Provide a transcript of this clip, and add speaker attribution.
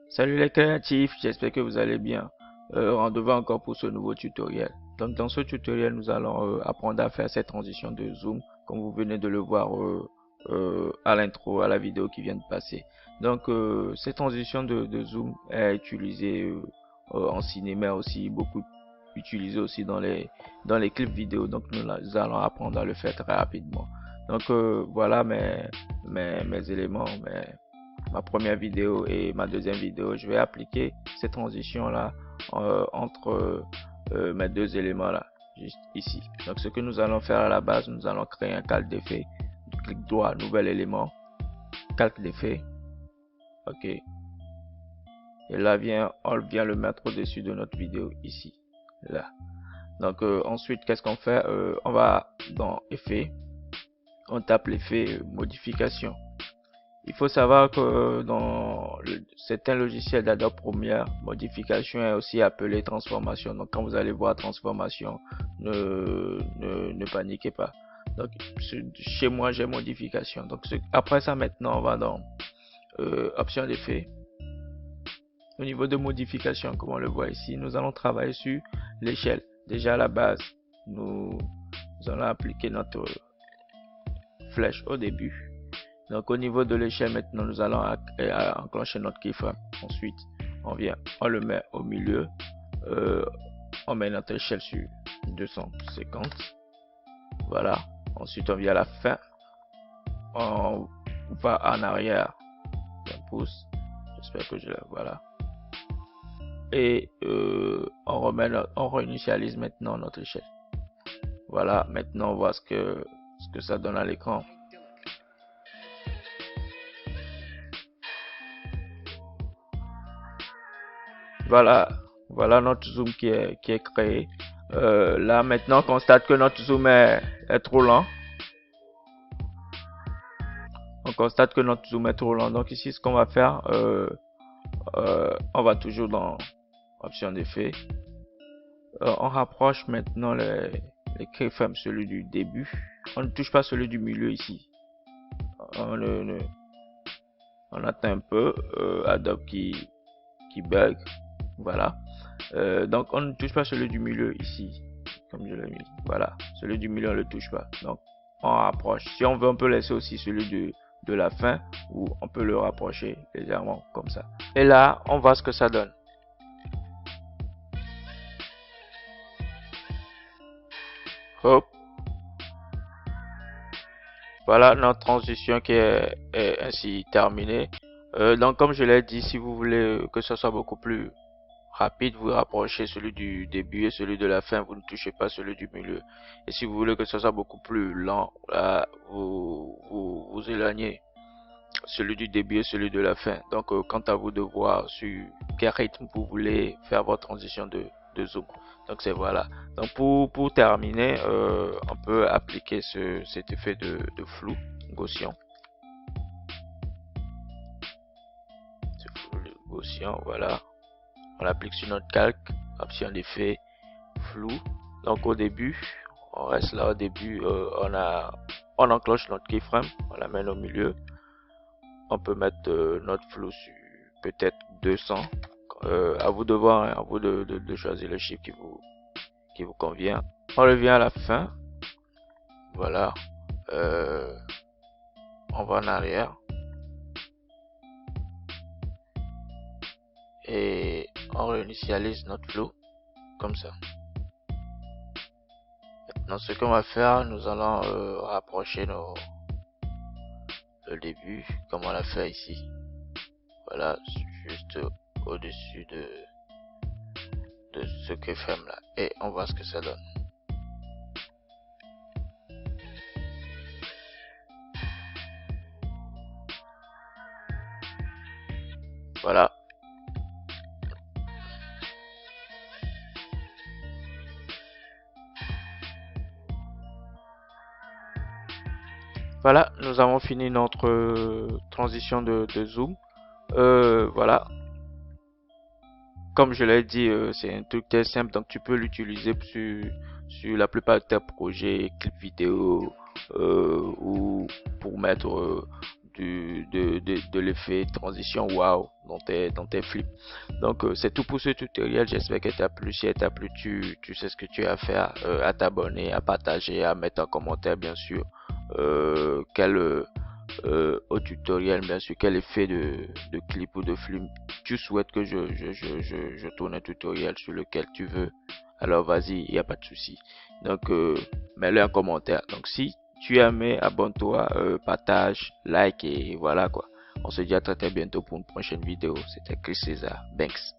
Speaker 1: Salut les créatifs, j'espère que vous allez bien. Rendez-vous encore pour ce nouveau tutoriel. Donc dans ce tutoriel, nous allons apprendre à faire cette transition de zoom, comme vous venez de le voir à l'intro, à la vidéo qui vient de passer. Donc cette transition de zoom est utilisée en cinéma aussi, beaucoup utilisée aussi dans les clips vidéo. Donc nous allons apprendre à le faire très rapidement. Donc voilà mes éléments, ma première vidéo et ma deuxième vidéo. Je vais appliquer ces transitions là entre mes deux éléments là, juste ici. Donc ce que nous allons faire à la base, nous allons créer un calque d'effet. Clic droit, nouvel élément, calque d'effet. Ok. Et là on vient le mettre au-dessus de notre vidéo ici, là. Donc ensuite, qu'est-ce qu'on fait? On va dans effet, on tape l'effet modification. Il faut savoir que dans certains logiciels d'Adobe Premiere, modification est aussi appelée transformation. Donc quand vous allez voir transformation, ne paniquez pas. Donc chez moi j'ai modification. Donc après ça maintenant on va dans option d'effet. Au niveau de modification, comme on le voit ici, nous allons travailler sur l'échelle. Déjà à la base, nous allons appliquer notre flèche au début. Donc au niveau de l'échelle maintenant, nous allons enclencher notre keyframe. Ensuite, on le met au milieu. On met notre échelle sur 250. Voilà. Ensuite, on vient à la fin. On va en arrière d'un pouce. J'espère que je voilà. Et on réinitialise maintenant notre échelle. Voilà. Maintenant, on voit ce que ça donne à l'écran. Voilà notre zoom qui est créé. Là maintenant, on constate que notre zoom est trop lent. On constate que notre zoom est trop lent. Donc ici, ce qu'on va faire, on va toujours dans option d'effet. On rapproche maintenant les keyframes, celui du début. On ne touche pas celui du milieu ici. On attend un peu Adobe qui bug. Voilà. Donc on ne touche pas celui du milieu ici, comme je l'ai mis. Voilà, celui du milieu on ne le touche pas. Donc on rapproche. Si on veut, on peut laisser aussi celui de la fin, ou on peut le rapprocher légèrement comme ça. Et là, on voit ce que ça donne. Hop. Voilà notre transition qui est ainsi terminée. Donc comme je l'ai dit, si vous voulez que ce soit beaucoup plus rapide, vous rapprochez celui du début et celui de la fin, vous ne touchez pas celui du milieu. Et si vous voulez que ce soit beaucoup plus lent, là, vous éloignez celui du début et celui de la fin. Donc quant à vous de voir sur quel rythme vous voulez faire votre transition de zoom. Donc c'est voilà. Donc pour terminer, on peut appliquer cet effet de flou gaussien. Voilà. On l'applique sur notre calque, option d'effet, flou. Donc au début, on reste là au début, on enclenche notre keyframe, on l'amène au milieu. On peut mettre notre flou sur peut-être 200. À vous de voir, hein, à vous de choisir le chiffre qui vous convient. On revient à la fin. Voilà. On va en arrière. Et on réinitialise notre flou comme ça. Maintenant, ce qu'on va faire, nous allons rapprocher le début comme on l'a fait ici. Voilà, juste au-dessus de ce keyframe là, et on voit ce que ça donne. Voilà. Voilà, nous avons fini notre transition de zoom. Voilà. Comme je l'ai dit, c'est un truc très simple, donc tu peux l'utiliser sur la plupart de tes projets, clips vidéo, ou pour mettre de l'effet transition wow dans tes flips. Donc c'est tout pour ce tutoriel. J'espère que t'a plu. Si elle t'a plu, tu sais ce que tu as à faire, à t'abonner, à partager, à mettre en commentaire bien sûr au tutoriel bien sûr quel effet de clip ou de film tu souhaites que je tourne un tutoriel sur lequel tu veux. Alors vas-y, il n'y a pas de souci. Donc mets-le en commentaire. Donc si tu as aimé, abonne-toi, partage, like et voilà quoi. On se dit à très bientôt pour une prochaine vidéo. C'était Chris César. Banks.